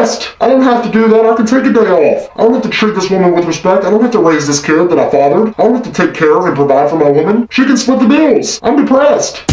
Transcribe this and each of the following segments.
depressed. I don't have to do that. I can take a day off. I don't have to treat this woman with respect. I don't have to raise this kid that I fathered. I don't have to take care of and provide for my woman. She can split the bills. I'm depressed.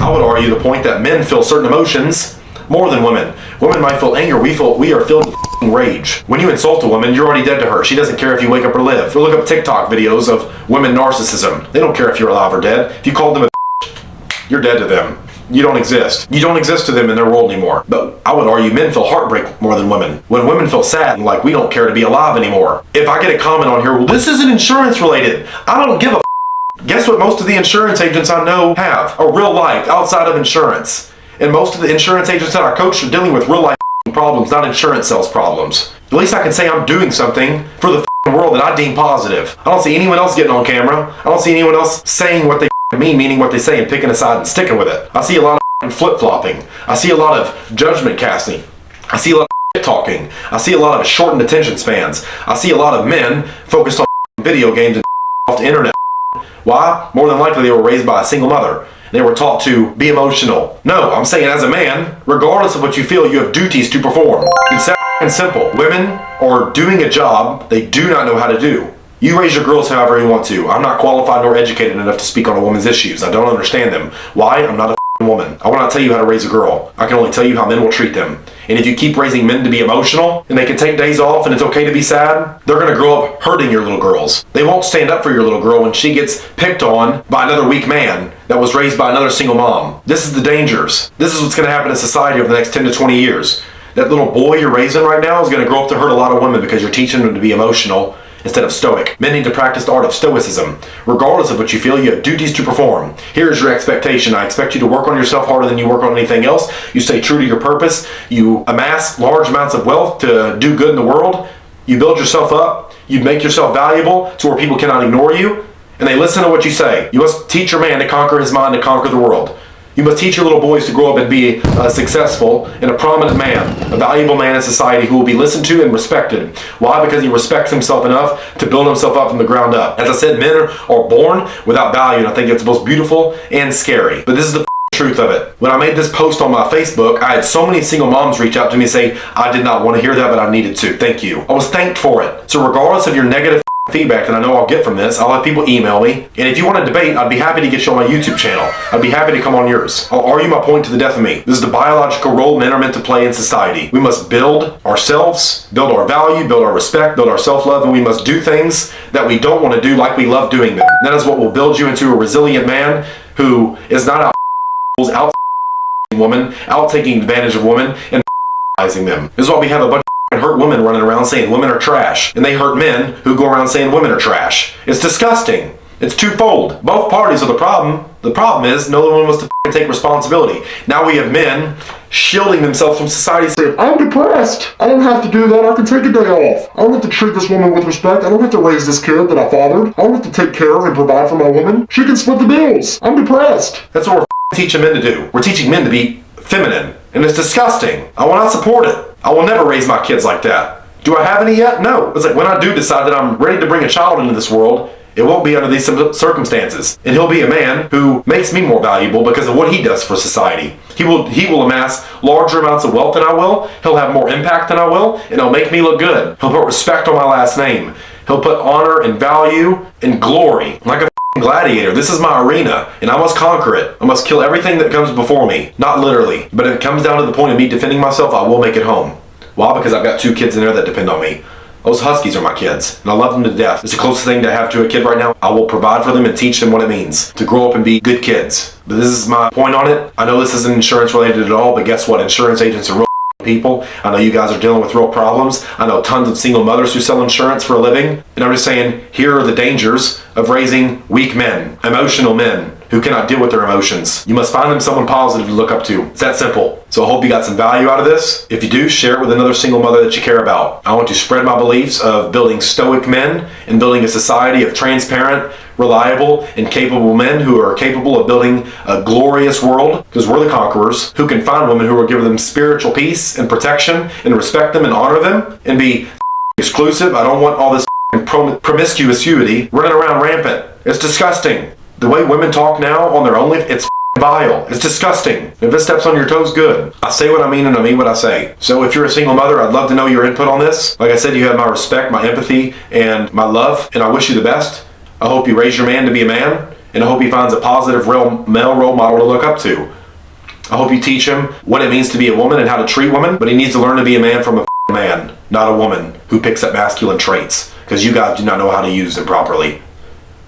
I would argue the point that men feel certain emotions more than women. Women might feel anger. We are filled with rage. When you insult a woman, you're already dead to her. She doesn't care if you wake up or live. Go look up TikTok videos of women narcissism. They don't care if you're alive or dead. If you call them a you're dead to them. You don't exist. You don't exist to them in their world anymore. But I would argue men feel heartbreak more than women. When women feel sad, like we don't care to be alive anymore. If I get a comment on here, well, this isn't insurance related. I don't give a Guess what most of the insurance agents I know have? A real life outside of insurance. And most of the insurance agents that I coach are dealing with real life problems, not insurance sales problems. At least I can say I'm doing something for the world that I deem positive. I don't see anyone else getting on camera. I don't see anyone else saying what they mean, meaning what they say, and picking a side and sticking with it. I see a lot of flip-flopping. I see a lot of judgment casting. I see a lot of talking. I see a lot of shortened attention spans. I see a lot of men focused on video games and off the internet. Why? More than likely they were raised by a single mother. They were taught to be emotional. No, I'm saying as a man, regardless of what you feel, you have duties to perform. It's that simple. Women are doing a job they do not know how to do. You raise your girls however you want to. I'm not qualified nor educated enough to speak on a woman's issues. I don't understand them. Why? I'm not a woman. I will not tell you how to raise a girl. I can only tell you how men will treat them. And if you keep raising men to be emotional, and they can take days off and it's okay to be sad, they're going to grow up hurting your little girls. They won't stand up for your little girl when she gets picked on by another weak man that was raised by another single mom. This is the dangers. This is what's going to happen in society over the next 10 to 20 years. That little boy you're raising right now is going to grow up to hurt a lot of women because you're teaching them to be emotional instead of stoic. Men need to practice the art of stoicism. Regardless of what you feel, you have duties to perform. Here is your expectation. I expect you to work on yourself harder than you work on anything else. You stay true to your purpose. You amass large amounts of wealth to do good in the world. You build yourself up. You make yourself valuable to where people cannot ignore you. And they listen to what you say. You must teach your man to conquer his mind, to conquer the world. You must teach your little boys to grow up and be successful and a prominent man, a valuable man in society who will be listened to and respected. Why? Because he respects himself enough to build himself up from the ground up. As I said, men are born without value, and I think it's both beautiful and scary. But this is the truth of it. When I made this post on my Facebook, I had so many single moms reach out to me and say, I did not want to hear that, but I needed to. Thank you. I was thanked for it. So regardless of your negative feedback that I know I'll get from this, I'll have people email me. And if you want to debate, I'd be happy to get you on my YouTube channel. I'd be happy to come on yours. I'll argue my point to the death of me. This is the biological role men are meant to play in society. We must build ourselves, build our value, build our respect, build our self-love, and we must do things that we don't want to do like we love doing them. And that is what will build you into a resilient man who is not out women, out taking advantage of women, and them. This is why we have a bunch of hurt women running around saying women are trash, and they hurt men who go around saying women are trash. It's disgusting. It's twofold. Both parties are the problem. The problem is no one wants to take responsibility. Now we have men shielding themselves from society saying, I'm depressed. I don't have to do that. I can take a day off. I don't have to treat this woman with respect. I don't have to raise this kid that I fathered. I don't have to take care of and provide for my woman. She can split the bills. I'm depressed. That's what we're teaching men to do. We're teaching men to be feminine, and it's disgusting. I will not support it. I will never raise my kids like that. Do I have any yet? No. It's like when I do decide that I'm ready to bring a child into this world, it won't be under these circumstances. And he'll be a man who makes me more valuable because of what he does for society. He will amass larger amounts of wealth than I will. He'll have more impact than I will, and he'll make me look good. He'll put respect on my last name. He'll put honor and value and glory. Like a gladiator, this is my arena, and I must conquer it. I must kill everything that comes before me. Not literally, but if it comes down to the point of me defending myself, I will make it home. Why? Because I've got 2 kids in there that depend on me. Those huskies are my kids, and I love them to death. It's the closest thing to have to a kid right now. I will provide for them and teach them what it means to grow up and be good kids. But this is my point on it. I know this isn't insurance related at all, but guess what? Insurance agents are real people. I know you guys are dealing with real problems. I know tons of single mothers who sell insurance for a living. And I'm just saying, here are the dangers of raising weak men, emotional men, who cannot deal with their emotions. You must find them someone positive to look up to. It's that simple. So I hope you got some value out of this. If you do, share it with another single mother that you care about. I want to spread my beliefs of building stoic men and building a society of transparent, reliable, and capable men who are capable of building a glorious world, because we're the conquerors, who can find women who will give them spiritual peace and protection and respect them and honor them and be exclusive. I don't want all this promiscuity running around rampant. It's disgusting. The way women talk now on their own, it's vile. It's disgusting. If it steps on your toes, good. I say what I mean and I mean what I say. So if you're a single mother, I'd love to know your input on this. Like I said, you have my respect, my empathy, and my love, and I wish you the best. I hope you raise your man to be a man, and I hope he finds a positive male role model to look up to. I hope you teach him what it means to be a woman and how to treat women, but he needs to learn to be a man from a man, not a woman who picks up masculine traits, because you guys do not know how to use them properly.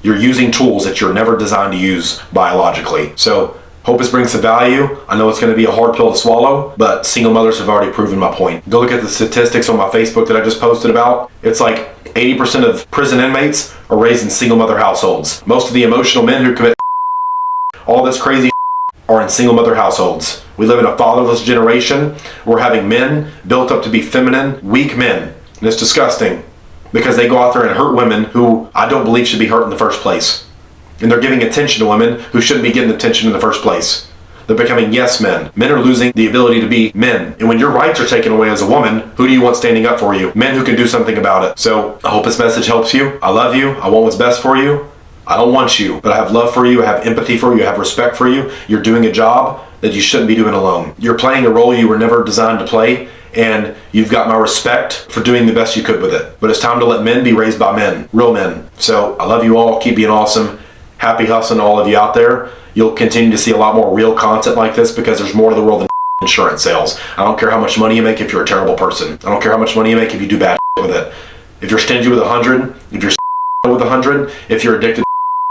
You're using tools that you're never designed to use biologically. So, hope this brings some value. I know it's going to be a hard pill to swallow, but single mothers have already proven my point. Go look at the statistics on my Facebook that I just posted about. It's like 80% of prison inmates are raised in single mother households. Most of the emotional men who commit all this crazy are in single mother households. We live in a fatherless generation. We're having men built up to be feminine, weak men. And it's disgusting because they go out there and hurt women who I don't believe should be hurt in the first place. And they're giving attention to women who shouldn't be getting attention in the first place. They're becoming yes men. Men are losing the ability to be men. And when your rights are taken away as a woman, who do you want standing up for you? Men who can do something about it. So I hope this message helps you. I love you. I want what's best for you. I don't want you, but I have love for you. I have empathy for you. I have respect for you. You're doing a job that you shouldn't be doing alone. You're playing a role you were never designed to play, and you've got my respect for doing the best you could with it. But it's time to let men be raised by men, real men. So I love you all. Keep being awesome. Happy hustling to all of you out there. You'll continue to see a lot more real content like this because there's more to the world than insurance sales. I don't care how much money you make if you're a terrible person. I don't care how much money you make if you do bad with it. If you're stingy with 100, if you're with 100, if you're addicted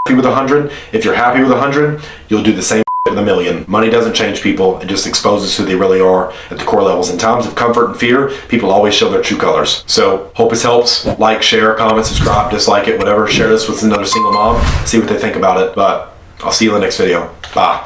with 100, if you're happy with 100, you'll do the same with 1,000,000. Money doesn't change people. It just exposes who they really are at the core levels. In times of comfort and fear, people always show their true colors. So hope this helps. Like, share, comment, subscribe, dislike it, whatever. Share this with another single mom. See what they think about it. But I'll see you in the next video. Bye.